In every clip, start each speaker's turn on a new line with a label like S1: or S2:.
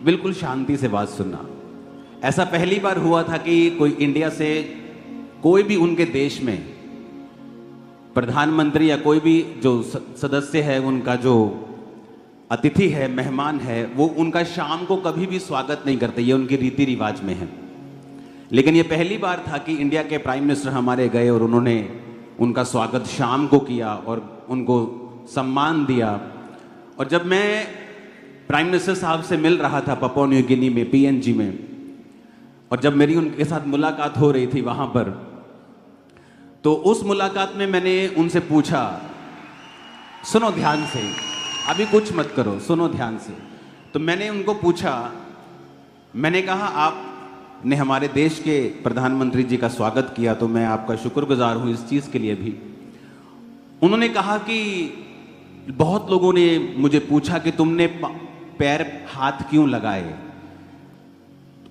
S1: बिल्कुल शांति से बात सुनना। ऐसा पहली बार हुआ था कि कोई इंडिया से कोई भी उनके देश में प्रधानमंत्री या कोई भी जो सदस्य है, उनका जो अतिथि है, मेहमान है, वो उनका शाम को कभी भी स्वागत नहीं करते। ये उनकी रीति रिवाज में है। लेकिन ये पहली बार था कि इंडिया के प्राइम मिनिस्टर हमारे गए और उन्होंने उनका स्वागत शाम को किया और उनको सम्मान दिया। और जब मैं प्राइम मिनिस्टर साहब से मिल रहा था पापुआ न्यू गिनी में, पीएनजी में, और जब मेरी उनके साथ मुलाकात हो रही थी वहाँ पर, तो उस मुलाकात में मैंने उनसे पूछा, सुनो ध्यान से, अभी कुछ मत करो, सुनो ध्यान से। तो मैंने उनको पूछा, मैंने कहा आपने हमारे देश के प्रधानमंत्री जी का स्वागत किया तो मैं आपका शुक्रगुजार हूँ इस चीज़ के लिए भी। उन्होंने कहा कि बहुत लोगों ने मुझे पूछा कि तुमने पैर हाथ क्यों लगाए।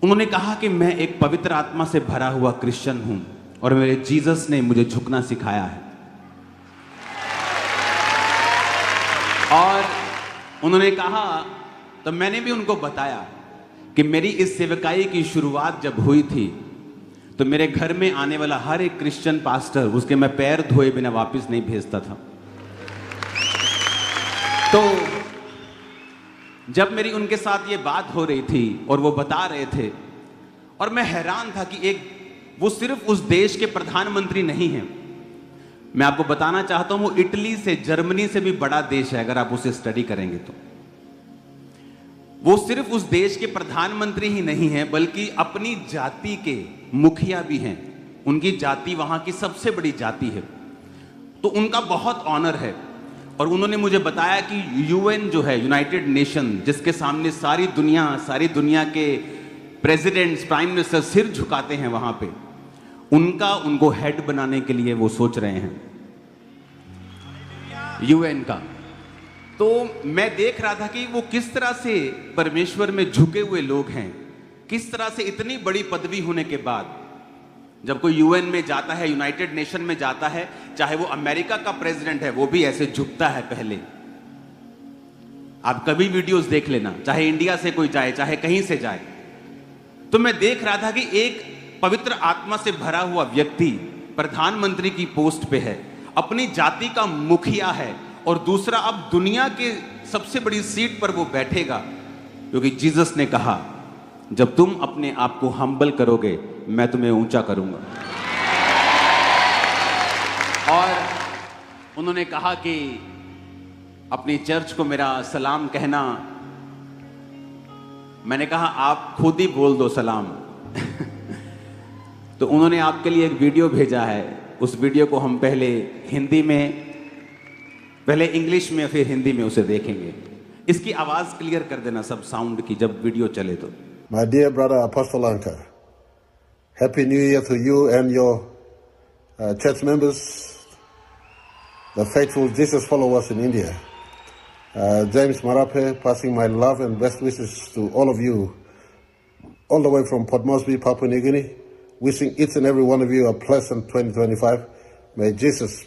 S1: उन्होंने कहा कि मैं एक पवित्र आत्मा से भरा हुआ क्रिश्चियन हूं और मेरे जीसस ने मुझे झुकना सिखाया है। और उन्होंने कहा, तो मैंने भी उनको बताया कि मेरी इस सेवकाई की शुरुआत जब हुई थी तो मेरे घर में आने वाला हर एक क्रिश्चियन पास्टर, उसके मैं पैर धोए बिना वापस नहीं भेजता था। तो जब मेरी उनके साथ ये बात हो रही थी और वो बता रहे थे, और मैं हैरान था कि वो सिर्फ उस देश के प्रधानमंत्री नहीं हैं। मैं आपको बताना चाहता हूं, वो इटली से, जर्मनी से भी बड़ा देश है अगर आप उसे स्टडी करेंगे तो। वो सिर्फ उस देश के प्रधानमंत्री ही नहीं हैं बल्कि अपनी जाति के मुखिया भी हैं। उनकी जाति वहां की सबसे बड़ी जाति है, तो उनका बहुत ऑनर है। और उन्होंने मुझे बताया कि यूएन जो है, यूनाइटेड नेशन, जिसके सामने सारी दुनिया के प्रेसिडेंट्स, प्राइम मिनिस्टर सिर झुकाते हैं वहां पे, उनको हेड बनाने के लिए वो सोच रहे हैं, यूएन का। तो मैं देख रहा था कि वो किस तरह से परमेश्वर में झुके हुए लोग हैं, किस तरह से इतनी बड़ी पदवी होने के बाद जब कोई यूएन में जाता है, यूनाइटेड नेशन में जाता है, चाहे वो अमेरिका का प्रेसिडेंट है, वो भी ऐसे झुकता है पहले। आप कभी वीडियोस देख लेना, चाहे इंडिया से कोई जाए, चाहे कहीं से जाए। तो मैं देख रहा था कि एक पवित्र आत्मा से भरा हुआ व्यक्ति प्रधानमंत्री की पोस्ट पे है, अपनी जाति का मुखिया है, और दूसरा अब दुनिया के सबसे बड़ी सीट पर वो बैठेगा, क्योंकि जीसस ने कहा, जब तुम अपने आप को हम्बल करोगे मैं तुम्हें ऊंचा करूंगा। और उन्होंने कहा कि अपनी चर्च को मेरा सलाम कहना। मैंने कहा आप खुद ही बोल दो सलाम। तो उन्होंने आपके लिए एक वीडियो भेजा है। उस वीडियो को हम पहले इंग्लिश में फिर हिंदी में उसे देखेंगे। इसकी आवाज क्लियर कर देना सब साउंड की जब वीडियो चले तो।
S2: My dear brother Apostle Anka, Happy New Year to you and your church members, the faithful Jesus followers in India. James Marape, passing my love and best wishes to all of you, all the way from Port Moresby, Papua New Guinea, wishing each and every one of you a pleasant 2025. May Jesus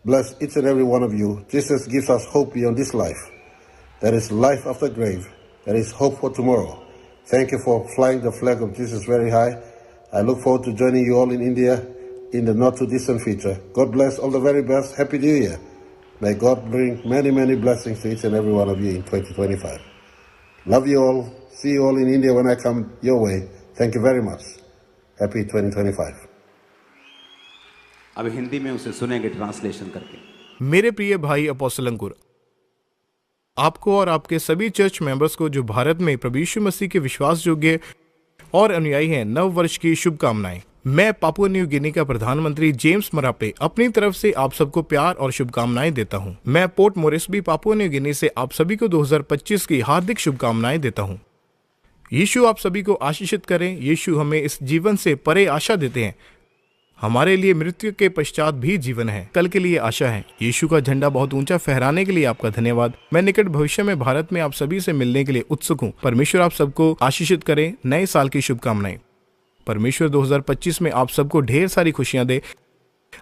S2: bless each and every one of you. Jesus gives us hope beyond this life. There is life after grave. There is hope for tomorrow. Thank you for flying the flag of Jesus very high. I look forward to joining you all in India in the not too distant future. God bless, all the very best. Happy New Year. May God bring many, many blessings to each and every one of you in 2025. Love you all. See you all in India when I come your way. Thank you very much. Happy 2025.
S1: अब हिंदी में उसे सुनेंगे translation करके।
S3: मेरे प्रिय भाई apostle अंकुर, आपको और आपके सभी चर्च मेंबर्स को जो भारत में प्रभु यीशु मसीह के विश्वास योग्य और अनुयायी हैं, नव वर्ष की शुभकामनाएं। मैं पापुआ न्यू गिनी का प्रधानमंत्री जेम्स मरापे अपनी तरफ से आप सबको प्यार और शुभकामनाएं देता हूं। मैं port Moresby Papua New Guinea से आप सभी को 2025 की हार्दिक शुभकामनाएं देता हूं। यीशु आप सभी को आशीषित करें। यीशु हमें इस जीवन से परे आशा देते हैं। हमारे लिए मृत्यु के पश्चात भी जीवन है, कल के लिए आशा है। यीशु का झंडा बहुत ऊंचा फहराने के लिए आपका धन्यवाद। मैं निकट भविष्य में भारत में आप सभी से मिलने के लिए उत्सुक हूं। परमेश्वर आप सबको आशीषित करे। नए साल की शुभकामनाएं। परमेश्वर 2025 में आप सबको ढेर सारी खुशियां दे।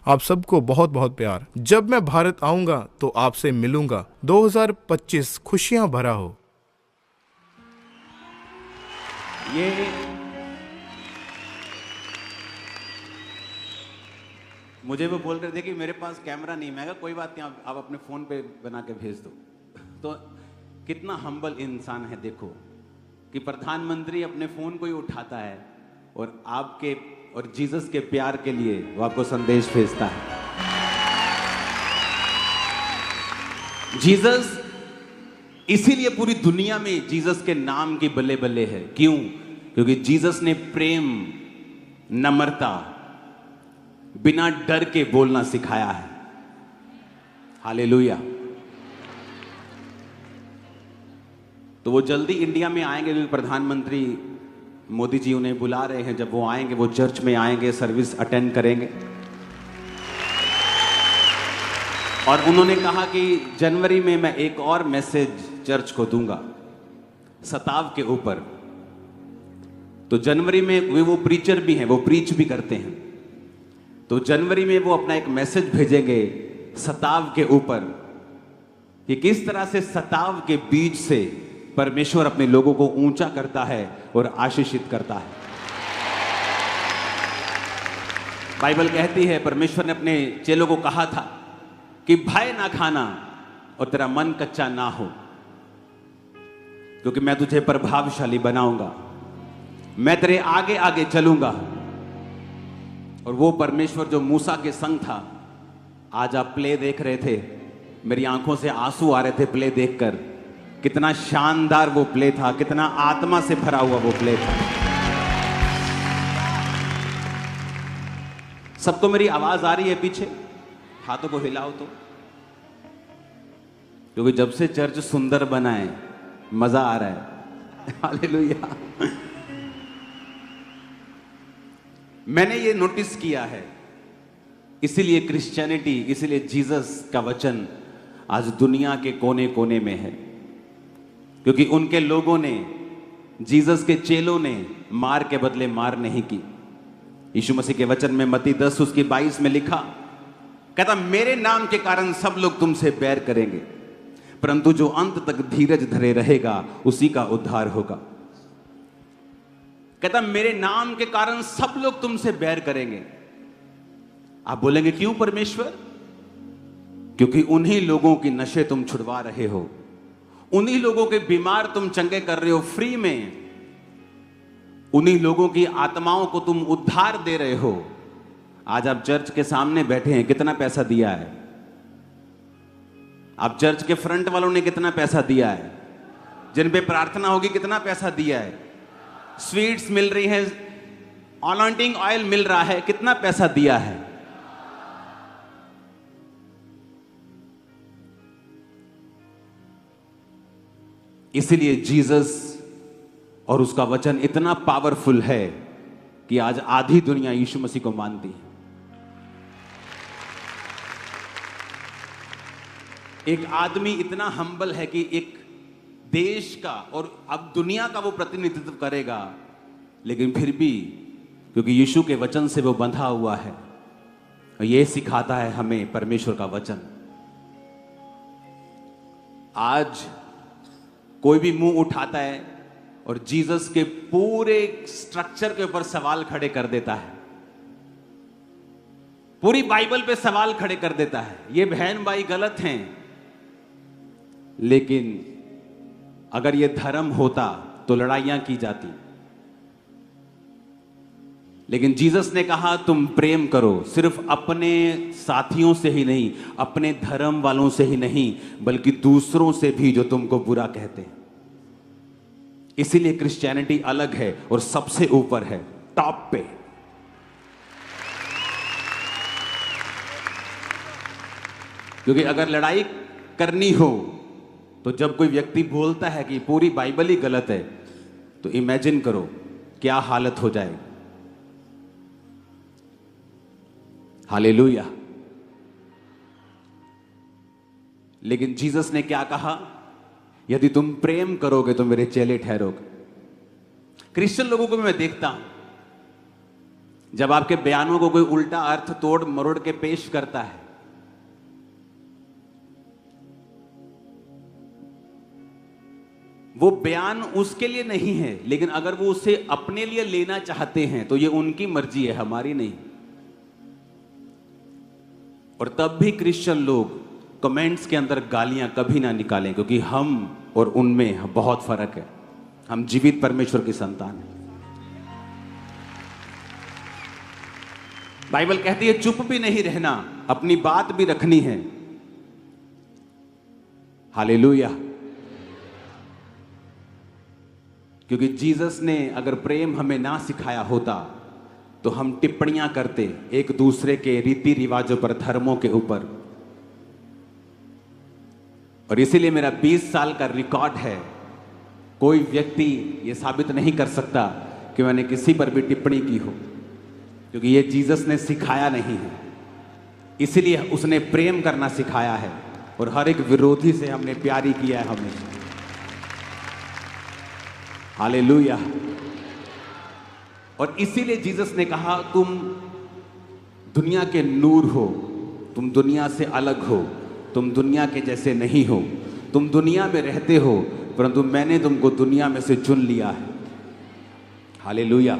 S3: आप सबको बहुत बहुत प्यार। जब मैं भारत आऊंगा तो आपसे मिलूंगा। 2025 खुशियां भरा हो।
S1: ये मुझे वो बोल रहे थे कि मेरे पास कैमरा नहीं। मैं कहा कोई बात नहीं, आप अपने फोन पे बना के भेज दो। तो कितना हम्बल इंसान है देखो, कि प्रधानमंत्री अपने फोन को ही उठाता है और आपके और जीसस के प्यार के लिए वो आपको संदेश भेजता है। जीसस, इसीलिए पूरी दुनिया में जीसस के नाम की बल्ले बल्ले है। क्यों? क्योंकि जीसस ने प्रेम, नम्रता, बिना डर के बोलना सिखाया है। हालेलुया। तो वो जल्दी इंडिया में आएंगे, क्योंकि प्रधानमंत्री मोदी जी उन्हें बुला रहे हैं। जब वो आएंगे, वो चर्च में आएंगे, सर्विस अटेंड करेंगे। और उन्होंने कहा कि जनवरी में मैं एक और मैसेज चर्च को दूंगा सताव के ऊपर। तो जनवरी में वो प्रीचर भी हैं, वो प्रीच भी करते हैं। तो जनवरी में वो अपना एक मैसेज भेजेंगे सताव के ऊपर, कि किस तरह से सताव के बीच से परमेश्वर अपने लोगों को ऊंचा करता है और आशीषित करता है। बाइबल कहती है, परमेश्वर ने अपने चेलों को कहा था कि भय ना खाना और तेरा मन कच्चा ना हो, क्योंकि मैं तुझे प्रभावशाली बनाऊंगा, मैं तेरे आगे आगे चलूंगा। और वो परमेश्वर जो मूसा के संग था, आज आप प्ले देख रहे थे, मेरी आंखों से आंसू आ रहे थे प्ले देखकर। कितना शानदार वो प्ले था, कितना आत्मा से भरा हुआ वो प्ले था। सबको मेरी आवाज आ रही है पीछे? हाथों को हिलाओ तो, क्योंकि जब से चर्च सुंदर बना है मजा आ रहा है। हालेलुया। मैंने ये नोटिस किया है, इसीलिए क्रिश्चियनिटी, इसीलिए जीसस का वचन आज दुनिया के कोने कोने में है, क्योंकि उनके लोगों ने, जीसस के चेलों ने मार के बदले मार नहीं की। यीशु मसीह के वचन में मत्ती 10 उसकी 22 में लिखा, कहता मेरे नाम के कारण सब लोग तुमसे बैर करेंगे, परंतु जो अंत तक धीरज धरे रहेगा उसी का उद्धार होगा। कहता मेरे नाम के कारण सब लोग तुमसे बैर करेंगे। आप बोलेंगे क्यों परमेश्वर? क्योंकि उन्हीं लोगों की नशे तुम छुड़वा रहे हो, उन्हीं लोगों के बीमार तुम चंगे कर रहे हो फ्री में, उन्हीं लोगों की आत्माओं को तुम उद्धार दे रहे हो। आज आप चर्च के सामने बैठे हैं, कितना पैसा दिया है? आप चर्च के फ्रंट वालों ने कितना पैसा दिया है? जिन पे प्रार्थना होगी कितना पैसा दिया है? स्वीट्स मिल रही हैं, अनॉइंटिंग ऑयल मिल रहा है, कितना पैसा दिया है? इसीलिए जीसस और उसका वचन इतना पावरफुल है कि आज आधी दुनिया यीशु मसीह को मानती है। एक आदमी इतना हम्बल है कि एक देश का और अब दुनिया का वो प्रतिनिधित्व करेगा, लेकिन फिर भी क्योंकि यीशु के वचन से वो बंधा हुआ है, और ये सिखाता है हमें परमेश्वर का वचन। आज कोई भी मुंह उठाता है और जीसस के पूरे स्ट्रक्चर के ऊपर सवाल खड़े कर देता है, पूरी बाइबल पे सवाल खड़े कर देता है। ये बहन भाई गलत हैं, लेकिन अगर ये धर्म होता तो लड़ाइयां की जाती। लेकिन जीसस ने कहा तुम प्रेम करो, सिर्फ अपने साथियों से ही नहीं, अपने धर्म वालों से ही नहीं, बल्कि दूसरों से भी जो तुमको बुरा कहते हैं। इसीलिए क्रिश्चियनिटी अलग है और सबसे ऊपर है, टॉप पे। क्योंकि अगर लड़ाई करनी हो तो जब कोई व्यक्ति बोलता है कि पूरी बाइबल ही गलत है, तो इमेजिन करो क्या हालत हो जाएगी। हालेलुया। लेकिन जीसस ने क्या कहा? यदि तुम प्रेम करोगे तो मेरे चेले ठहरोगे। क्रिश्चियन लोगों को भी मैं देखता हूं, जब आपके बयानों को कोई उल्टा अर्थ तोड़ मरोड़ के पेश करता है, वो बयान उसके लिए नहीं है, लेकिन अगर वो उसे अपने लिए लेना चाहते हैं तो ये उनकी मर्जी है, हमारी नहीं। और तब भी क्रिश्चियन लोग कमेंट्स के अंदर गालियां कभी ना निकालें, क्योंकि हम और उनमें बहुत फर्क है। हम जीवित परमेश्वर की संतान हैं। बाइबल कहती है चुप भी नहीं रहना, अपनी बात भी रखनी है। हालेलुया। क्योंकि जीसस ने अगर प्रेम हमें ना सिखाया होता तो हम टिप्पणियां करते एक दूसरे के रीति रिवाजों पर, धर्मों के ऊपर। और इसीलिए मेरा 20 साल का रिकॉर्ड है, कोई व्यक्ति यह साबित नहीं कर सकता कि मैंने किसी पर भी टिप्पणी की हो, क्योंकि यह जीसस ने सिखाया नहीं है। इसीलिए उसने प्रेम करना सिखाया है, और हर एक विरोधी से हमने प्यार ही किया है हमेशा। हालेलुया। और इसीलिए जीसस ने कहा तुम दुनिया के नूर हो, तुम दुनिया से अलग हो, तुम दुनिया के जैसे नहीं हो, तुम दुनिया में रहते हो परंतु मैंने तुमको दुनिया में से चुन लिया है। हालेलुया।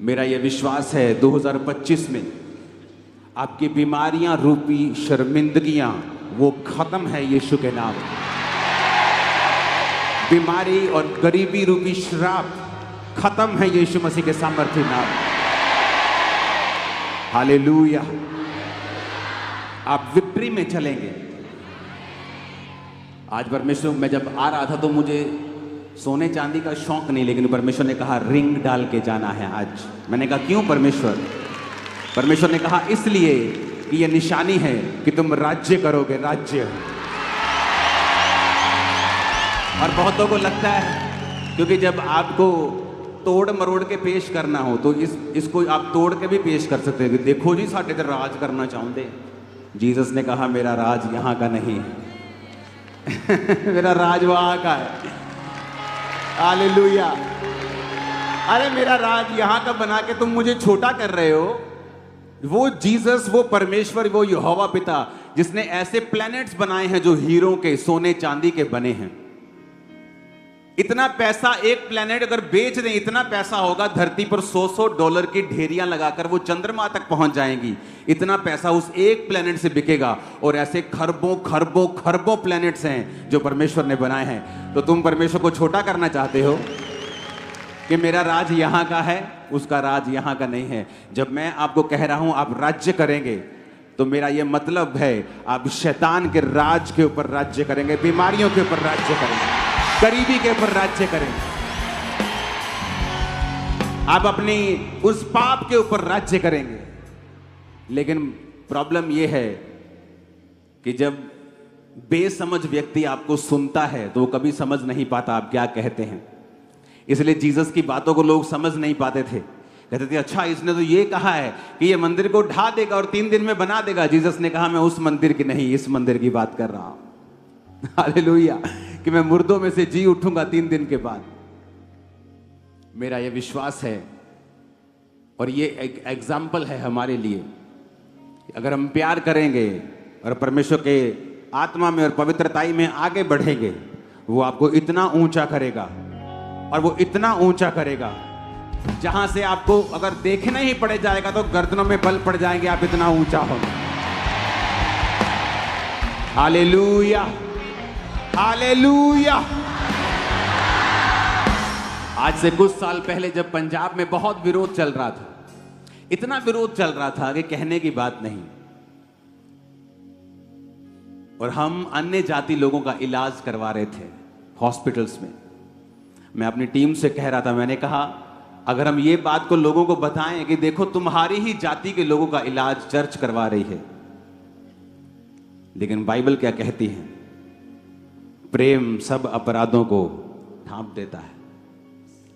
S1: मेरा यह विश्वास है 2025 में आपकी बीमारियां रूपी शर्मिंदगियां वो खत्म है यीशु के नाम। बीमारी और गरीबी रूपी श्राप खत्म है यीशु मसीह के सामर्थ्य नाम। हालेलुया। आप विक्ट्री में चलेंगे। आज परमेश्वर, मैं जब आ रहा था तो मुझे सोने चांदी का शौक नहीं, लेकिन परमेश्वर ने कहा रिंग डाल के जाना है आज। मैंने कहा क्यों परमेश्वर? परमेश्वर ने कहा इसलिए कि यह निशानी है कि तुम राज्य करोगे, राज्य। और बहुतों को लगता है क्योंकि जब आपको तोड़ मरोड़ के पेश करना हो तो इसको आप तोड़ के भी पेश कर सकते हैं। देखो जी साढ़े तो राज करना चाहते। जीसस ने कहा मेरा राज यहाँ का नहीं है मेरा राज वहाँ का है। हालेलुया। अरे मेरा राज यहाँ का बना के तुम मुझे छोटा कर रहे हो। वो जीसस, वो परमेश्वर, वो यहोवा पिता जिसने ऐसे प्लैनेट्स बनाए हैं जो हीरों के, सोने चांदी के बने हैं। इतना पैसा एक प्लैनेट अगर बेच दें, इतना पैसा होगा धरती पर $100 की ढेरियां लगाकर वो चंद्रमा तक पहुंच जाएंगी। इतना पैसा उस एक प्लैनेट से बिकेगा। और ऐसे खरबों खरबों खरबों प्लैनेट्स हैं जो परमेश्वर ने बनाए हैं। तो तुम परमेश्वर को छोटा करना चाहते हो कि मेरा राज यहां का है, उसका राज यहां का नहीं है। जब मैं आपको कह रहा हूं आप राज्य करेंगे तो मेरा यह मतलब है आप शैतान के राज के ऊपर राज्य करेंगे, बीमारियों के ऊपर राज्य करेंगे, गरीबी के ऊपर राज्य करेंगे, आप अपनी उस पाप के ऊपर राज्य करेंगे। लेकिन प्रॉब्लम यह है कि जब बेसमझ व्यक्ति आपको सुनता है तो वो कभी समझ नहीं पाता आप क्या कहते हैं। इसलिए जीसस की बातों को लोग समझ नहीं पाते थे। कहते थे अच्छा इसने तो ये कहा है कि ये मंदिर को ढा देगा और 3 दिन में बना देगा। जीसस ने कहा मैं उस मंदिर की नहीं, इस मंदिर की बात कर रहा हूं। हालेलुया। कि मैं मुर्दों में से जी उठूंगा 3 दिन के बाद। मेरा यह विश्वास है और ये एक एग्जाम्पल है हमारे लिए। अगर हम प्यार करेंगे और परमेश्वर के आत्मा में और पवित्रताई में आगे बढ़ेंगे, वो आपको इतना ऊंचा करेगा, और वो इतना ऊंचा करेगा जहां से आपको अगर देखना ही पड़ जाएगा तो गर्दनों में बल पड़ जाएंगे, आप इतना ऊंचा होंगे। Hallelujah, hallelujah. आज से कुछ साल पहले जब पंजाब में बहुत विरोध चल रहा था, इतना विरोध चल रहा था कि कहने की बात नहीं, और हम अन्य जाति लोगों का इलाज करवा रहे थे हॉस्पिटल्स में। मैं अपनी टीम से कह रहा था, मैंने कहा अगर हम ये बात को लोगों को बताएं कि देखो तुम्हारी ही जाति के लोगों का इलाज चर्च करवा रही है, लेकिन बाइबल क्या कहती है? प्रेम सब अपराधों को ढांप देता है।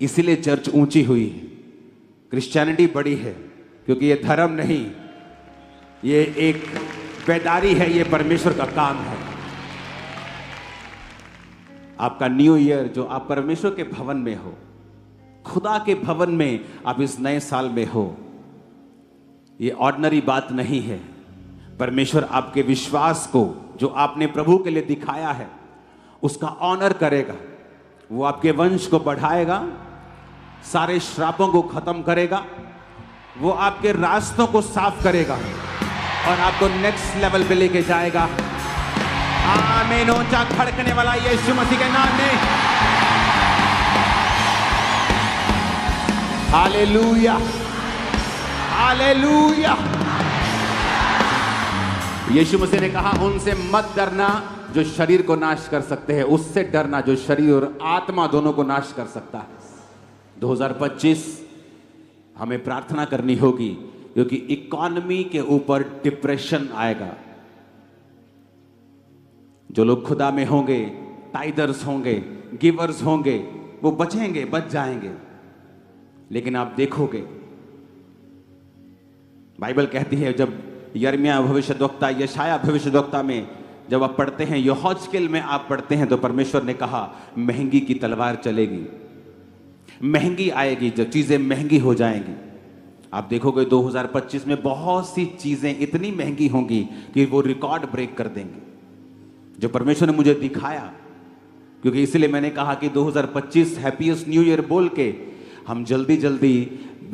S1: इसीलिए चर्च ऊंची हुई है, क्रिश्चियनिटी बड़ी है, क्योंकि ये धर्म नहीं, ये एक बेदारी है, ये परमेश्वर का काम है। आपका न्यू ईयर जो आप परमेश्वर के भवन में हो, खुदा के भवन में आप इस नए साल में हो, ये ऑर्डिनरी बात नहीं है। परमेश्वर आपके विश्वास को जो आपने प्रभु के लिए दिखाया है उसका ऑनर करेगा, वो आपके वंश को बढ़ाएगा, सारे श्रापों को खत्म करेगा, वो आपके रास्तों को साफ करेगा और आपको नेक्स्ट लेवल पे लेके जाएगा। आमीन। ऊंचा खड़कने वाला यीशु मसीह के नाम में हालेलुया, हालेलुया। यीशु मसीह ने कहा उनसे मत डरना जो शरीर को नाश कर सकते हैं, उससे डरना जो शरीर और आत्मा दोनों को नाश कर सकता है। 2025 हमें प्रार्थना करनी होगी क्योंकि इकोनॉमी के ऊपर डिप्रेशन आएगा। जो लोग खुदा में होंगे, टाइदर्स होंगे, गिवर्स होंगे, वो बचेंगे, बच जाएंगे। लेकिन आप देखोगे, बाइबल कहती है, जब यिर्मयाह भविष्यद्वक्ता, यशायाह भविष्यद्वक्ता में जब आप पढ़ते हैं, यहोजकेल में आप पढ़ते हैं, तो परमेश्वर ने कहा महंगी की तलवार चलेगी, महंगी आएगी, जो चीजें महंगी हो जाएंगी। आप देखोगे 2025 में बहुत सी चीजें इतनी महंगी होंगी कि वो रिकॉर्ड ब्रेक कर देंगे, जो परमेश्वर ने मुझे दिखाया। क्योंकि इसलिए मैंने कहा कि 2025 हैप्पीएस्ट न्यू ईयर बोल के हम जल्दी जल्दी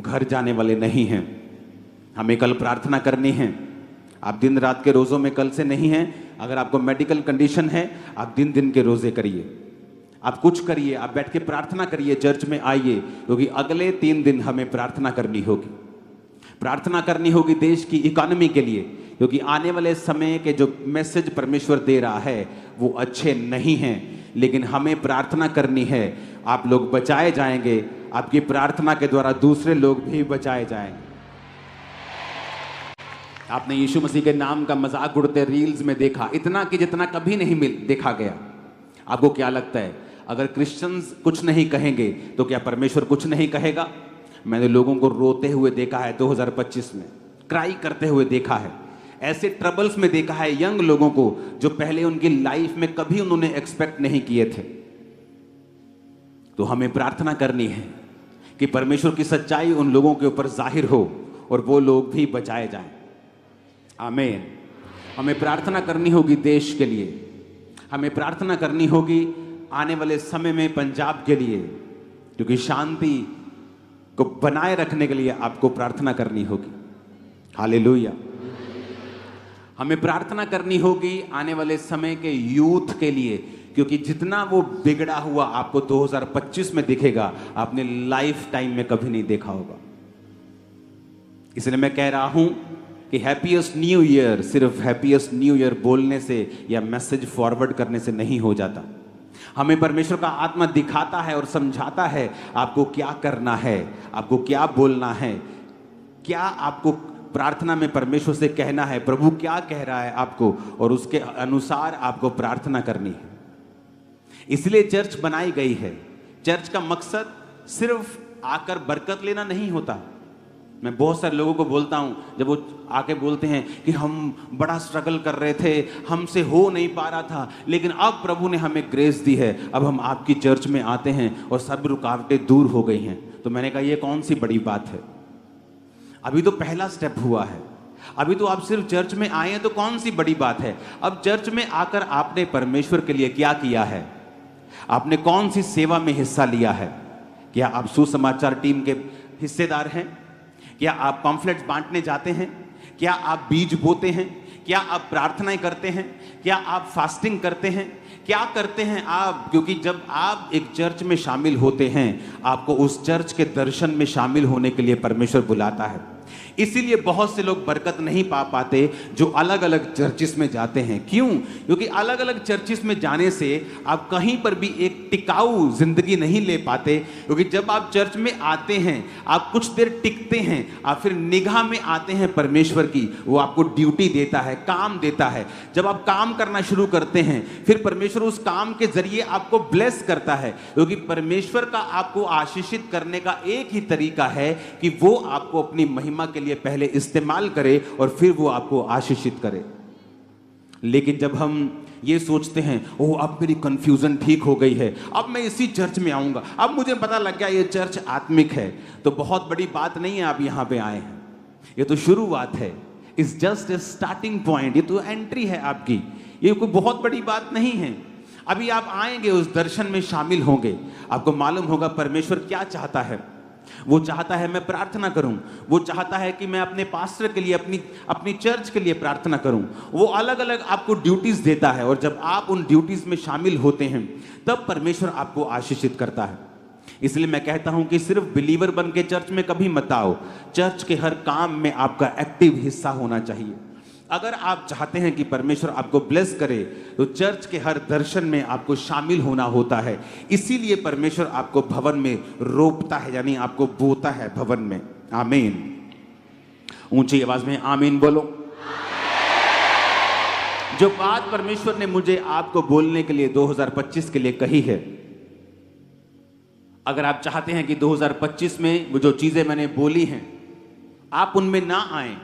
S1: घर जाने वाले नहीं हैं। हमें कल प्रार्थना करनी है। आप दिन रात के रोज़ों में कल से नहीं हैं। अगर आपको मेडिकल कंडीशन है, आप दिन दिन के रोज़े करिए, आप कुछ करिए, आप बैठ के प्रार्थना करिए, चर्च में आइए, क्योंकि अगले 3 दिन हमें प्रार्थना करनी होगी। प्रार्थना करनी होगी देश की इकोनॉमी के लिए, क्योंकि आने वाले समय के जो मैसेज परमेश्वर दे रहा है वो अच्छे नहीं हैं। लेकिन हमें प्रार्थना करनी है। आप लोग बचाए जाएंगे, आपकी प्रार्थना के द्वारा दूसरे लोग भी बचाए जाएंगे। आपने यीशु मसीह के नाम का मजाक उड़ते रील्स में देखा, इतना कि जितना कभी नहीं देखा गया। आपको क्या लगता है, अगर क्रिश्चियंस कुछ नहीं कहेंगे तो क्या परमेश्वर कुछ नहीं कहेगा? मैंने लोगों को रोते हुए देखा है 2025 में, क्राई करते हुए देखा है, ऐसे ट्रबल्स में देखा है यंग लोगों को जो पहले उनकी लाइफ में कभी उन्होंने एक्सपेक्ट नहीं किए थे। तो हमें प्रार्थना करनी है कि परमेश्वर की सच्चाई उन लोगों के ऊपर जाहिर हो और वो लोग भी बचाए जाएं। आमीन। हमें प्रार्थना करनी होगी देश के लिए, हमें प्रार्थना करनी होगी आने वाले समय में पंजाब के लिए, क्योंकि शांति को बनाए रखने के लिए आपको प्रार्थना करनी होगी। हालेलुया। हमें प्रार्थना करनी होगी आने वाले समय के यूथ के लिए, क्योंकि जितना वो बिगड़ा हुआ आपको 2025 में दिखेगा, आपने लाइफ टाइम में कभी नहीं देखा होगा। इसलिए मैं कह रहा हूं कि हैप्पीएस्ट न्यू ईयर सिर्फ हैप्पीएस्ट न्यू ईयर बोलने से या मैसेज फॉरवर्ड करने से नहीं हो जाता। हमें परमेश्वर का आत्मा दिखाता है और समझाता है आपको क्या करना है, आपको क्या बोलना है, क्या आपको प्रार्थना में परमेश्वर से कहना है, प्रभु क्या कह रहा है आपको, और उसके अनुसार आपको प्रार्थना करनी है। इसलिए चर्च बनाई गई है। चर्च का मकसद सिर्फ आकर बरकत लेना नहीं होता। मैं बहुत सारे लोगों को बोलता हूं, जब वो आके बोलते हैं कि हम बड़ा स्ट्रगल कर रहे थे, हमसे हो नहीं पा रहा था, लेकिन अब प्रभु ने हमें ग्रेस दी है, अब हम आपकी चर्च में आते हैं और सब रुकावटें दूर हो गई हैं। तो मैंने कहा ये कौन सी बड़ी बात है, अभी तो पहला स्टेप हुआ है, अभी तो आप सिर्फ चर्च में आए हैं, तो कौन सी बड़ी बात है। अब चर्च में आकर आपने परमेश्वर के लिए क्या किया है, आपने कौन सी सेवा में हिस्सा लिया है। क्या आप सुसमाचार टीम के हिस्सेदार हैं? क्या आप पम्फलेट्स बांटने जाते हैं? क्या आप बीज बोते हैं? क्या आप प्रार्थनाएं करते हैं? क्या आप फास्टिंग करते हैं? क्या करते हैं आप? क्योंकि जब आप एक चर्च में शामिल होते हैं, आपको उस चर्च के दर्शन में शामिल होने के लिए परमेश्वर बुलाता है। इसीलिए बहुत से लोग बरकत नहीं पा पाते जो अलग अलग चर्चिस में जाते हैं। क्यों? क्योंकि अलग अलग चर्चिस में जाने से आप कहीं पर भी एक टिकाऊ जिंदगी नहीं ले पाते। क्योंकि जब आप चर्च में आते हैं, आप कुछ देर टिकते हैं, आप फिर निगाह में आते हैं परमेश्वर की, वो आपको ड्यूटी देता है, काम देता है। जब आप काम करना शुरू करते हैं, फिर परमेश्वर उस काम के जरिए आपको ब्लेस करता है। क्योंकि परमेश्वर का आपको आशीषित करने का एक ही तरीका है कि वो आपको अपनी महिमा के लिए पहले इस्तेमाल करे और फिर वो आपको आशीषित करे। लेकिन जब हम ये सोचते हैं, ओह अब मेरी कंफ्यूजन ठीक हो गई है, अब मैं इसी चर्च में आऊंगा, अब मुझे पता लग गया ये चर्च आत्मिक है, तो बहुत बड़ी बात नहीं है आप यहां पे आए हैं। ये तो शुरुआत है, it's just a starting point, ये तो एंट्री है आपकी, ये कोई बहुत बड़ी बात नहीं है। अभी आप आएंगे, उस दर्शन में शामिल होंगे, आपको मालूम होगा परमेश्वर क्या चाहता है। वो चाहता है मैं प्रार्थना करूं, वो चाहता है कि मैं अपने पास्टर के लिए, अपनी चर्च के लिए प्रार्थना करूं। वो अलग अलग आपको ड्यूटीज देता है, और जब आप उन ड्यूटीज में शामिल होते हैं तब परमेश्वर आपको आशीषित करता है। इसलिए मैं कहता हूं कि सिर्फ बिलीवर बन के चर्च में कभी मत आओ, चर्च के हर काम में आपका एक्टिव हिस्सा होना चाहिए। अगर आप चाहते हैं कि परमेश्वर आपको ब्लेस करे तो चर्च के हर दर्शन में आपको शामिल होना होता है। इसीलिए परमेश्वर आपको भवन में रोपता है, यानी आपको बोता है भवन में। आमीन। ऊंची आवाज में आमीन बोलो। जो बात परमेश्वर ने मुझे आपको बोलने के लिए 2025 के लिए कही है, अगर आप चाहते हैं कि 2025 में वो जो चीजें मैंने बोली हैं आप उनमें ना आए,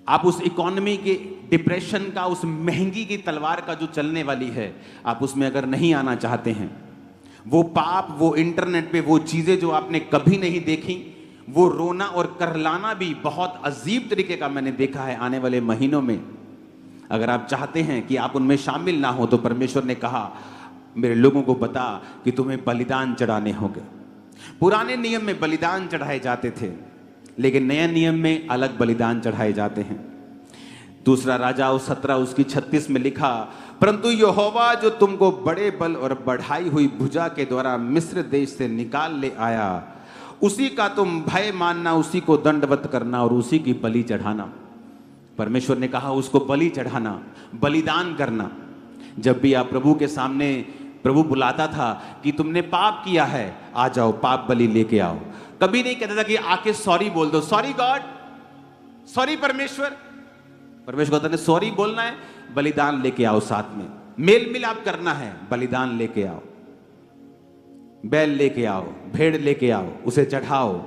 S1: आप उस इकोनॉमी के डिप्रेशन का, उस महंगी की तलवार का जो चलने वाली है, आप उसमें अगर नहीं आना चाहते हैं, वो पाप, वो इंटरनेट पे वो चीजें जो आपने कभी नहीं देखी, वो रोना और करलाना भी बहुत अजीब तरीके का मैंने देखा है आने वाले महीनों में, अगर आप चाहते हैं कि आप उनमें शामिल ना हो तो परमेश्वर ने कहा मेरे लोगों को बता कि तुम्हें बलिदान चढ़ाने होंगे। पुराने नियम में बलिदान चढ़ाए जाते थे, लेकिन नए नियम में अलग बलिदान चढ़ाए जाते हैं। दूसरा राजाओं 17 उसकी 36 में लिखा, परंतु यहोवा जो तुमको बड़े बल और बढ़ाई हुई भुजा के द्वारा मिस्र देश से निकाल ले आया, उसी का तुम भय मानना, उसी को दंडवत करना और उसी की बलि चढ़ाना। परमेश्वर ने कहा उसको बलि चढ़ाना, बलिदान करना। जब भी आप प्रभु के सामने, प्रभु बुलाता था कि तुमने पाप किया है, आ जाओ पाप बलि लेके आओ। कभी नहीं कहता था कि आके सॉरी बोल दो, सॉरी गॉड, सॉरी परमेश्वर। परमेश्वर कहता है सॉरी बोलना है, बलिदान लेके आओ, साथ में मेल मिलाप करना है, बलिदान लेके आओ, बैल लेके आओ, भेड़ लेके आओ, उसे चढ़ाओ।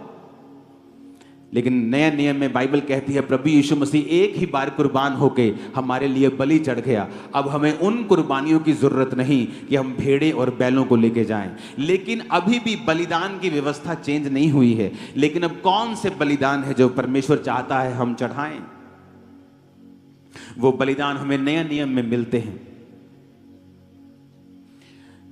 S1: लेकिन नए नियम में बाइबल कहती है प्रभु यीशु मसीह एक ही बार कुर्बान होके हमारे लिए बलि चढ़ गया। अब हमें उन कुर्बानियों की जरूरत नहीं कि हम भेड़े और बैलों को लेके जाएं। लेकिन अभी भी बलिदान की व्यवस्था चेंज नहीं हुई है। लेकिन अब कौन से बलिदान है जो परमेश्वर चाहता है हम चढ़ाएं? वो बलिदान हमें नए नियम में मिलते हैं।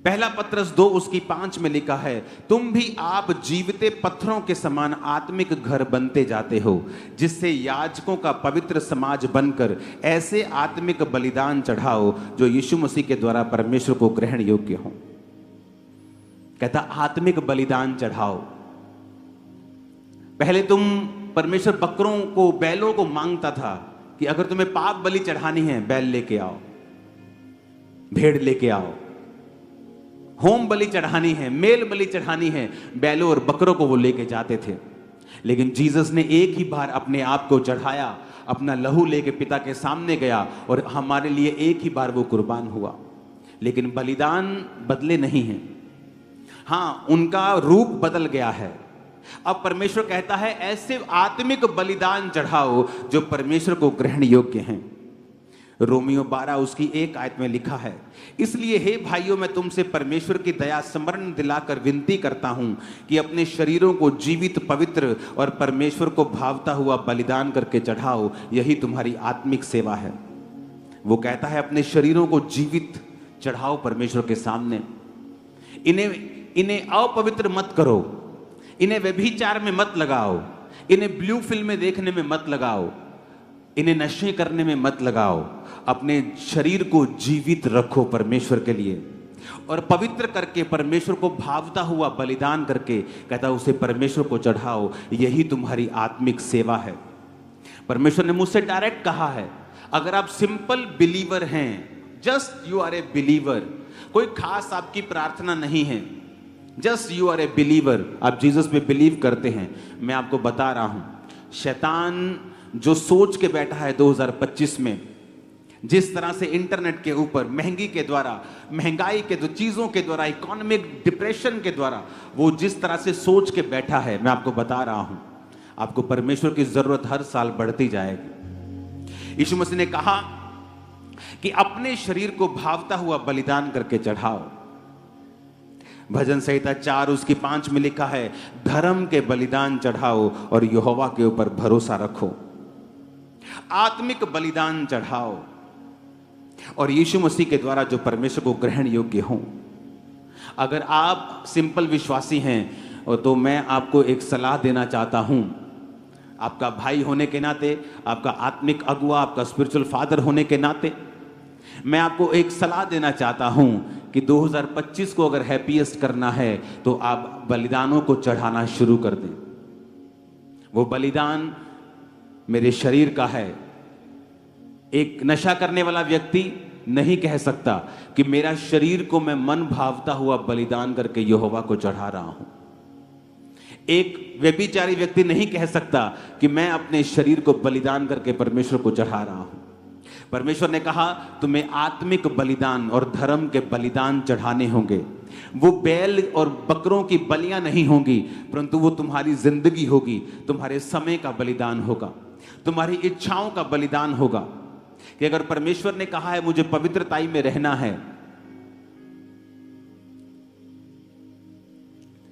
S1: पहला पत्रस 2 उसकी 5 में लिखा है, तुम भी आप जीविते पत्थरों के समान आत्मिक घर बनते जाते हो, जिससे याजकों का पवित्र समाज बनकर ऐसे आत्मिक बलिदान चढ़ाओ जो यीशु मसीह के द्वारा परमेश्वर को ग्रहण योग्य हो। कहता आत्मिक बलिदान चढ़ाओ। पहले तुम परमेश्वर बकरों को, बैलों को मांगता था कि अगर तुम्हें पाप बलि चढ़ानी है बैल लेके आओ, भेड़ लेके आओ, होम बलि चढ़ानी है, मेल बलि चढ़ानी है, बैलों और बकरों को वो लेके जाते थे। लेकिन जीसस ने एक ही बार अपने आप को चढ़ाया, अपना लहू लेके पिता के सामने गया और हमारे लिए एक ही बार वो कुर्बान हुआ। लेकिन बलिदान बदले नहीं हैं, हाँ उनका रूप बदल गया है। अब परमेश्वर कहता है ऐसे आत्मिक बलिदान चढ़ाओ जो परमेश्वर को ग्रहण योग्य हैं। रोमियो 12 उसकी 1 आयत में लिखा है, इसलिए हे भाइयों मैं तुमसे परमेश्वर की दया स्मरण दिलाकर विनती करता हूं कि अपने शरीरों को जीवित, पवित्र और परमेश्वर को भावता हुआ बलिदान करके चढ़ाओ, यही तुम्हारी आत्मिक सेवा है। वो कहता है अपने शरीरों को जीवित चढ़ाओ परमेश्वर के सामने। इन्हें अपवित्र मत करो, इन्हें व्यभिचार में मत लगाओ, इन्हें ब्लू फिल्में देखने में मत लगाओ, इन्हें नशे करने में मत लगाओ। अपने शरीर को जीवित रखो परमेश्वर के लिए और पवित्र करके परमेश्वर को भावता हुआ बलिदान करके कहता उसे परमेश्वर को चढ़ाओ, यही तुम्हारी आत्मिक सेवा है। परमेश्वर ने मुझसे डायरेक्ट कहा है, अगर आप सिंपल बिलीवर हैं, just you are a believer, कोई खास आपकी प्रार्थना नहीं है, just you are a believer, आप जीसस में बिलीव करते हैं, मैं आपको बता रहा हूं शैतान जो सोच के बैठा है 2025 में, जिस तरह से इंटरनेट के ऊपर महंगी के द्वारा, महंगाई के चीजों के द्वारा, इकोनॉमिक डिप्रेशन के द्वारा वो जिस तरह से सोच के बैठा है, मैं आपको बता रहा हूं आपको परमेश्वर की जरूरत हर साल बढ़ती जाएगी। यीशु मसीह ने कहा कि अपने शरीर को भावता हुआ बलिदान करके चढ़ाओ। भजन संहिता 4 उसकी 5 में लिखा है, धर्म के बलिदान चढ़ाओ और यहोवा के ऊपर भरोसा रखो। आत्मिक बलिदान चढ़ाओ। और यीशु मसीह के द्वारा जो परमेश्वर को ग्रहण योग्य हों। अगर आप सिंपल विश्वासी हैं तो मैं आपको एक सलाह देना चाहता हूं, आपका भाई होने के नाते, आपका आत्मिक अगुआ, आपका स्पिरिचुअल फादर होने के नाते मैं आपको एक सलाह देना चाहता हूं कि 2025 को अगर हैप्पीएस्ट करना है तो आप बलिदानों को चढ़ाना शुरू कर दें। वो बलिदान मेरे शरीर का है। एक नशा करने वाला व्यक्ति नहीं कह सकता कि मेरा शरीर को मैं मन भावता हुआ बलिदान करके यहोवा को चढ़ा रहा हूं। एक व्यभिचारी व्यक्ति नहीं कह सकता कि मैं अपने शरीर को बलिदान करके परमेश्वर को चढ़ा रहा हूं। परमेश्वर ने कहा तुम्हें आत्मिक बलिदान और धर्म के बलिदान चढ़ाने होंगे। वो बैल और बकरों की बलियां नहीं होंगी, परंतु वो तुम्हारी जिंदगी होगी, तुम्हारे समय का बलिदान होगा, तुम्हारी इच्छाओं का बलिदान होगा। कि अगर परमेश्वर ने कहा है मुझे पवित्रताई में रहना है,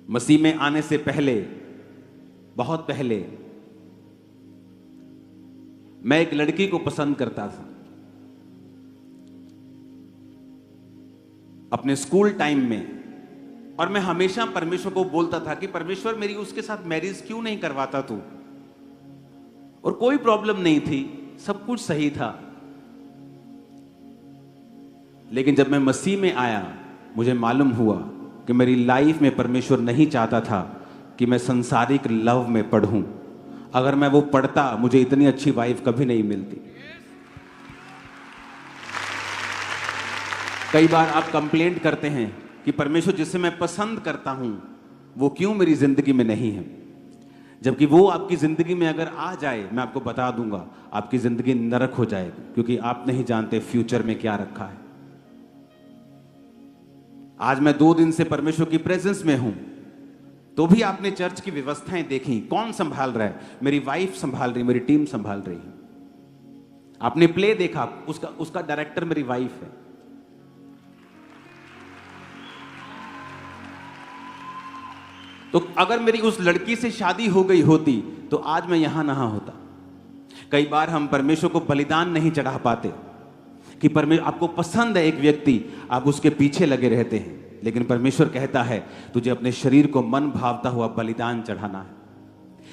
S1: मसीह में आने से पहले, बहुत पहले, मैं एक लड़की को पसंद करता था। अपने स्कूल टाइम में, और मैं हमेशा परमेश्वर को बोलता था कि परमेश्वर मेरी उसके साथ मैरिज क्यों नहीं करवाता तू। और कोई प्रॉब्लम नहीं थी, सब कुछ सही था। लेकिन जब मैं मसीह में आया मुझे मालूम हुआ कि मेरी लाइफ में परमेश्वर नहीं चाहता था कि मैं संसारिक लव में पढ़ूं। अगर मैं वो पढ़ता मुझे इतनी अच्छी वाइफ कभी नहीं मिलती। कई बार आप कंप्लेंट करते हैं कि परमेश्वर जिसे मैं पसंद करता हूं वो क्यों मेरी जिंदगी में नहीं है, जबकि वो आपकी जिंदगी में अगर आ जाए, मैं आपको बता दूंगा, आपकी जिंदगी नरक हो जाएगी, क्योंकि आप नहीं जानते फ्यूचर में क्या रखा है। आज मैं 2 दिन से परमेश्वर की प्रेजेंस में हूं, तो भी आपने चर्च की व्यवस्थाएं देखी। कौन संभाल रहा है? मेरी वाइफ संभाल रही, मेरी टीम संभाल रही है। आपने प्ले देखा, उसका डायरेक्टर मेरी वाइफ है। तो अगर मेरी उस लड़की से शादी हो गई होती तो आज मैं यहां ना होता। कई बार हम परमेश्वर को बलिदान नहीं चढ़ा पाते कि परमेश्वर आपको पसंद है एक व्यक्ति, आप उसके पीछे लगे रहते हैं, लेकिन परमेश्वर कहता है तुझे अपने शरीर को मन भावता हुआ बलिदान चढ़ाना है।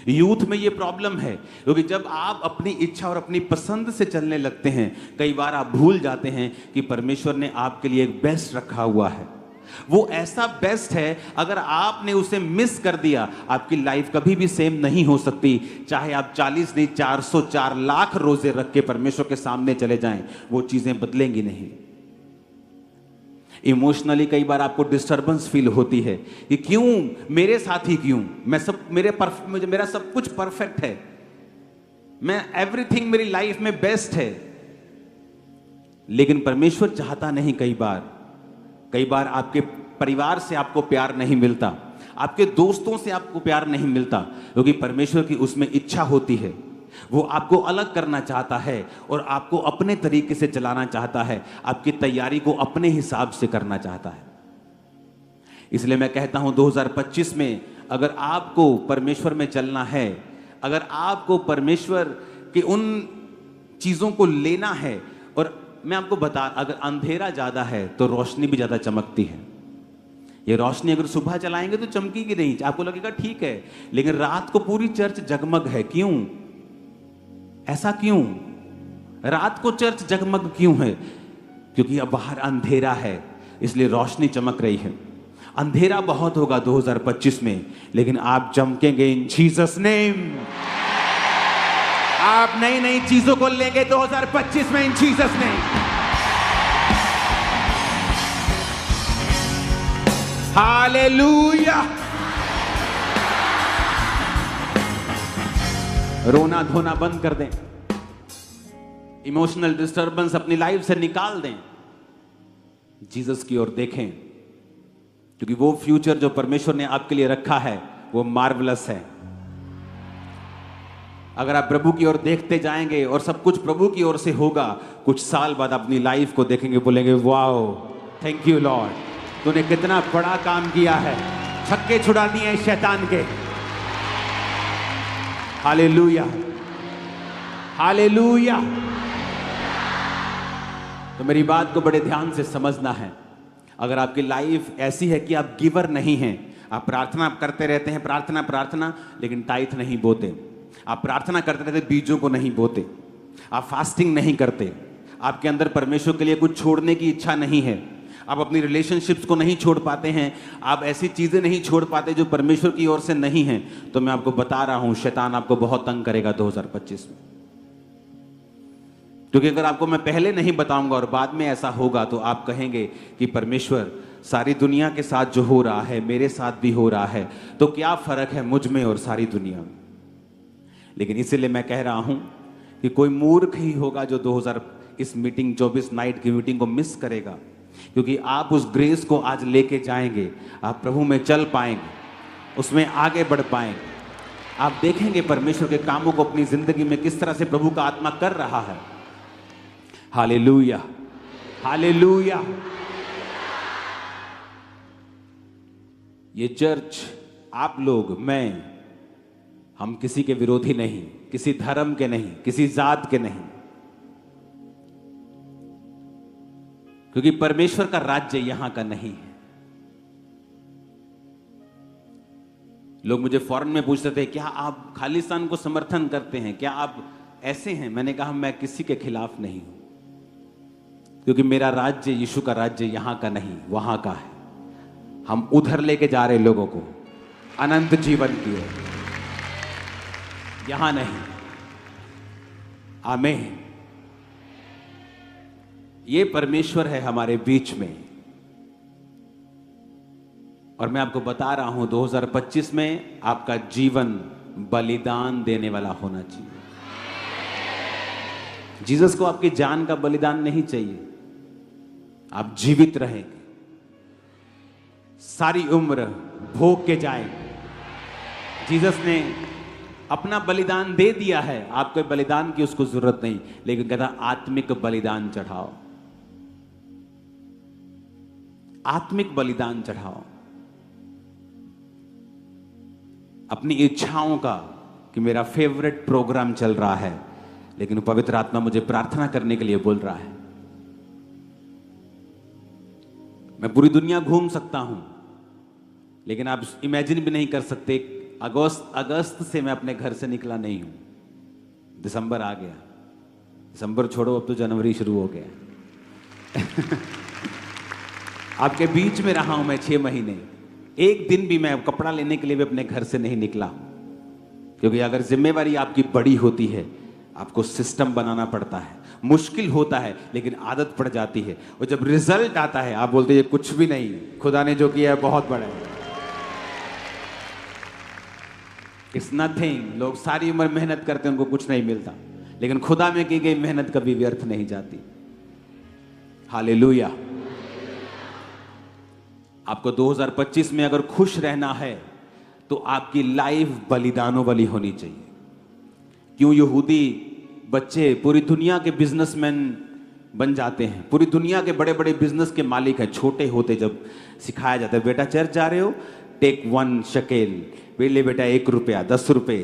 S1: यूथ में ये प्रॉब्लम है, क्योंकि जब आप अपनी इच्छा और अपनी पसंद से चलने लगते हैं, कई बार आप भूल जाते हैं कि परमेश्वर ने आपके लिए एक बेस्ट रखा हुआ है। वो ऐसा बेस्ट है, अगर आपने उसे मिस कर दिया आपकी लाइफ कभी भी सेम नहीं हो सकती। चाहे आप 40 नहीं 404 लाख रोजे रख के परमेश्वर के सामने चले जाएं, वो चीजें बदलेंगी नहीं। इमोशनली कई बार आपको डिस्टर्बेंस फील होती है कि क्यों मेरे साथ ही, क्यों मेरा सब कुछ परफेक्ट है, मैं एवरीथिंग मेरी लाइफ में बेस्ट है, लेकिन परमेश्वर चाहता नहीं। कई बार आपके परिवार से आपको प्यार नहीं मिलता, आपके दोस्तों से आपको प्यार नहीं मिलता, क्योंकि परमेश्वर की उसमें इच्छा होती है। वो आपको अलग करना चाहता है और आपको अपने तरीके से चलाना चाहता है, आपकी तैयारी को अपने हिसाब से करना चाहता है। इसलिए मैं कहता हूं 2025 में अगर आपको परमेश्वर में चलना है, अगर आपको परमेश्वर के उन चीजों को लेना है, और मैं आपको अगर अंधेरा ज्यादा है तो रोशनी भी ज्यादा चमकती है। ये रोशनी अगर सुबह चलाएंगे तो चमकेगी नहीं, आपको लगेगा ठीक है, लेकिन रात को पूरी चर्च जगमग है। क्यों? ऐसा क्यों? रात को चर्च जगमग क्यों है? क्योंकि अब बाहर अंधेरा है, इसलिए रोशनी चमक रही है। अंधेरा बहुत होगा 2025 में, लेकिन आप चमकेंगे इन जीसस नेम। आप नई नई चीजों को लेंगे 2025 में इन जीसस नेम। हालेलुया। रोना धोना बंद कर दें, इमोशनल डिस्टर्बेंस अपनी लाइफ से निकाल दें, जीसस की ओर देखें, क्योंकि वो फ्यूचर जो परमेश्वर ने आपके लिए रखा है वो मार्वलस है। अगर आप प्रभु की ओर देखते जाएंगे और सब कुछ प्रभु की ओर से होगा, कुछ साल बाद अपनी लाइफ को देखेंगे, बोलेंगे वाओ थैंक यू लॉर्ड, तूने कितना बड़ा काम किया है, छक्के छुड़ा दिए शैतान के। Hallelujah, hallelujah. तो मेरी बात को बड़े ध्यान से समझना है। अगर आपकी लाइफ ऐसी है कि आप गिवर नहीं हैं, आप प्रार्थना करते रहते हैं, प्रार्थना प्रार्थना, लेकिन टाइथ नहीं बोते, आप प्रार्थना करते रहते बीजों को नहीं बोते, आप फास्टिंग नहीं करते, आपके अंदर परमेश्वर के लिए कुछ छोड़ने की इच्छा नहीं है, आप अपनी रिलेशनशिप्स को नहीं छोड़ पाते हैं, आप ऐसी चीजें नहीं छोड़ पाते जो परमेश्वर की ओर से नहीं है, तो मैं आपको बता रहा हूं शैतान आपको बहुत तंग करेगा 2025 में। क्योंकि अगर आपको मैं पहले नहीं बताऊंगा और बाद में ऐसा होगा तो आप कहेंगे कि परमेश्वर सारी दुनिया के साथ जो हो रहा है मेरे साथ भी हो रहा है, तो क्या फर्क है मुझ में और सारी दुनिया में। लेकिन इसीलिए मैं कह रहा हूं कि कोई मूर्ख ही होगा जो 2000 इस मीटिंग 24 नाइट की मीटिंग को मिस करेगा, क्योंकि आप उस ग्रेस को आज लेके जाएंगे, आप प्रभु में चल पाएंगे, उसमें आगे बढ़ पाएंगे, आप देखेंगे परमेश्वर के कामों को अपनी जिंदगी में किस तरह से प्रभु का आत्मा कर रहा है। Hallelujah, hallelujah. ये चर्च, आप लोग, मैं, हम किसी के विरोधी नहीं, किसी धर्म के नहीं, किसी जात के नहीं, क्योंकि परमेश्वर का राज्य यहां का नहीं है। लोग मुझे फॉरेन में पूछते थे क्या आप खालिस्तान को समर्थन करते हैं, क्या आप ऐसे हैं। मैंने कहा मैं किसी के खिलाफ नहीं हूं, क्योंकि मेरा राज्य, यीशु का राज्य यहां का नहीं वहां का है। हम उधर लेके जा रहे लोगों को अनंत जीवन की ओर, यहां नहीं। आमीन। ये परमेश्वर है हमारे बीच में, और मैं आपको बता रहा हूं 2025 में आपका जीवन बलिदान देने वाला होना चाहिए। जीसस को आपकी जान का बलिदान नहीं चाहिए, आप जीवित रहेंगे, सारी उम्र भोग के जाएंगे। जीसस ने अपना बलिदान दे दिया है, आपको बलिदान की उसको जरूरत नहीं, लेकिन कहता आत्मिक बलिदान चढ़ाओ, आत्मिक बलिदान चढ़ाओ अपनी इच्छाओं का। कि मेरा फेवरेट प्रोग्राम चल रहा है, लेकिन पवित्र आत्मा मुझे प्रार्थना करने के लिए बोल रहा है। मैं पूरी दुनिया घूम सकता हूं, लेकिन आप इमेजिन भी नहीं कर सकते, अगस्त से मैं अपने घर से निकला नहीं हूं। दिसंबर आ गया, दिसंबर छोड़ो, अब तो जनवरी शुरू हो गया। आपके बीच में रहा हूं मैं 6 महीने, एक दिन भी मैं कपड़ा लेने के लिए भी अपने घर से नहीं निकला, क्योंकि अगर जिम्मेवारी आपकी बड़ी होती है, आपको सिस्टम बनाना पड़ता है, मुश्किल होता है, लेकिन आदत पड़ जाती है, और जब रिजल्ट आता है आप बोलते हैं कुछ भी नहीं, खुदा ने जो किया है बहुत बड़ा है, इट्स नथिंग। लोग सारी उम्र मेहनत करते हैं, उनको कुछ नहीं मिलता, लेकिन खुदा में की गई मेहनत कभी व्यर्थ नहीं जाती। हालेलुया। आपको 2025 में अगर खुश रहना है तो आपकी लाइफ बलिदानों वाली होनी चाहिए। क्यों यहूदी बच्चे पूरी दुनिया के बिजनेसमैन बन जाते हैं, पूरी दुनिया के बड़े बड़े बिजनेस के मालिक हैं। छोटे होते जब सिखाया जाता है, बेटा चर्च जा रहे हो, टेक 1 शकेल, ले बेटा 1 रुपया, 10 रुपए,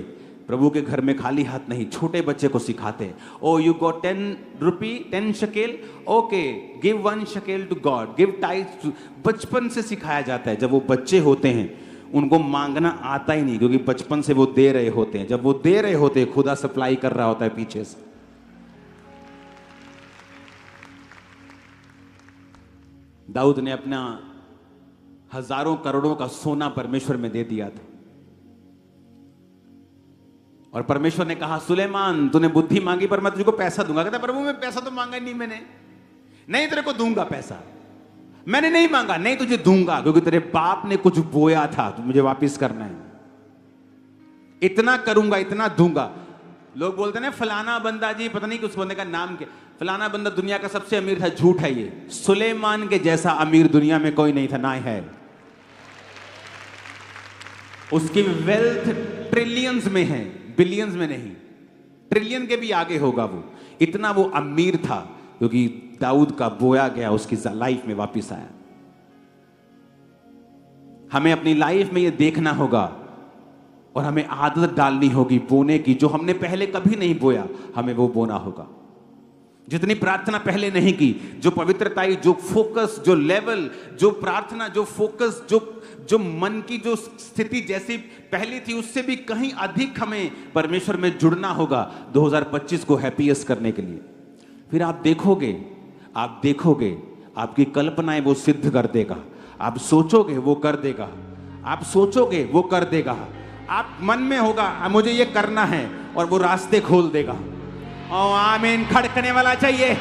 S1: प्रभु के घर में खाली हाथ नहीं, छोटे बच्चे को सिखाते हैं। ओ यू गॉट 10 रुपी, 10 शकेल, ओके गिव 1 शकेल टू गॉड, गिव टाइट्स। बचपन से सिखाया जाता है। जब वो बच्चे होते हैं उनको मांगना आता ही नहीं, क्योंकि बचपन से वो दे रहे होते हैं। जब वो दे रहे होते हैं, खुदा सप्लाई कर रहा होता है पीछे से। दाऊद ने अपना हजारों करोड़ों का सोना परमेश्वर में दे दिया था, और परमेश्वर ने कहा सुलेमान तूने बुद्धि मांगी पर मैं तुझको पैसा दूंगा। कहता प्रभु मैं पैसा तो मांगा नहीं मैंने, नहीं तेरे को दूंगा पैसा, मैंने नहीं मांगा, नहीं तुझे दूंगा, क्योंकि तेरे बाप ने कुछ बोया था तो मुझे वापस करना है, इतना करूंगा, इतना दूंगा। लोग बोलते हैं ना फलाना बंदा जी, पता नहीं उस बंदे का नाम क्या, फलाना बंदा दुनिया का सबसे अमीर था। झूठ है ये, सुलेमान के जैसा अमीर दुनिया में कोई नहीं था, ना है। उसकी वेल्थ ट्रिलियंस में है, बिलियंस में नहीं, ट्रिलियन के भी आगे होगा वो। इतना वो अमीर था क्योंकि दाऊद का बोया गया उसकी लाइफ में वापस आया। हमें अपनी लाइफ में ये देखना होगा और हमें आदत डालनी होगी बोने की, जो हमने पहले कभी नहीं बोया हमें वो बोना होगा। जितनी प्रार्थना पहले नहीं की, जो पवित्रताई, जो फोकस, जो लेवल, जो प्रार्थना, जो फोकस, जो मन की जो स्थिति जैसी पहली थी, उससे भी कहीं अधिक हमें परमेश्वर में जुड़ना होगा 2025 को हैप्पीएस्ट करने के लिए। फिर आप देखोगे, आपकी कल्पनाएं वो सिद्ध कर देगा। आप सोचोगे वो कर देगा, आप सोचोगे वो कर देगा। आप मन में होगा मुझे ये करना है, और वो रास्ते खोल देगा। आमीन। खड़कने वाला चाहिए।